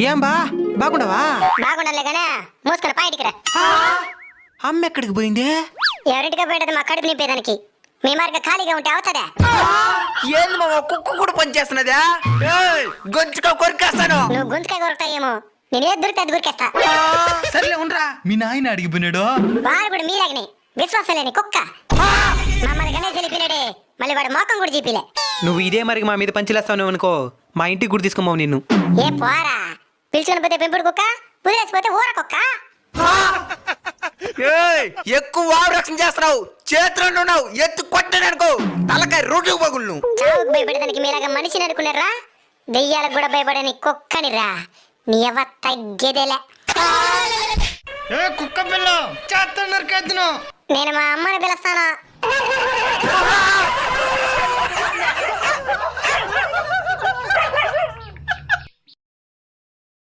ఏం బా బాగుండవా? బాగుండలే గానే మూసుకొని పాయింట్కి రా. అమ్మ ఎక్కడికి పోయింది? ఎవరింటికి పోయేది మా కడుపు నింపేదానికి. మీ మార్గ ఖాళీగా ఉంటే అవుతుందా? ఏంది మామ కుక్క కూడా పని చేస్తున్నదా? గొంతుగా కొరికేస్తాను. నువ్వు గొంతుకాయ కొరకుతాయేమో, నేను ఏది దొరికితే అది గురికేస్తా. సర్లే ఉండరా. మీ నాయన అడిగిపోయినాడు. వాడు కూడా మీలాగనే విశ్వాసం లేని కుక్క. మమ్మల్ని గణేష్ వెళ్ళిపోయినాడే, మళ్ళీ వాడు మోకం కూడా చూపిలే. నువ్వు ఇదే మరి మా మీద పంచిలేస్తావు అనుకో, మా ఇంటికి కూడా తీసుకోమావు నిన్ను. ఏ పోరా, పిలుచుకొని పోతే పెంపుడు కుక్క, వదిలేసిపోతే ఊర కుక్క. ఎక్కువ ఆవరక్షణ చేస్తున్నావు, చేతులు ఉన్నావు, ఎత్తు కొట్టాడనుకో తలకాయ రోడ్డు పగుళ్ళు. చావుకు భయపడేదానికి మీలాగా మనిషిని అనుకున్నారా? దెయ్యాలకు కూడా భయపడని కుక్కనిరా. నీ ఎవ తగ్గేదేలే. కుక్క పిల్ల చేస్తున్నారు. నేను మా అమ్మని పిలుస్తాను.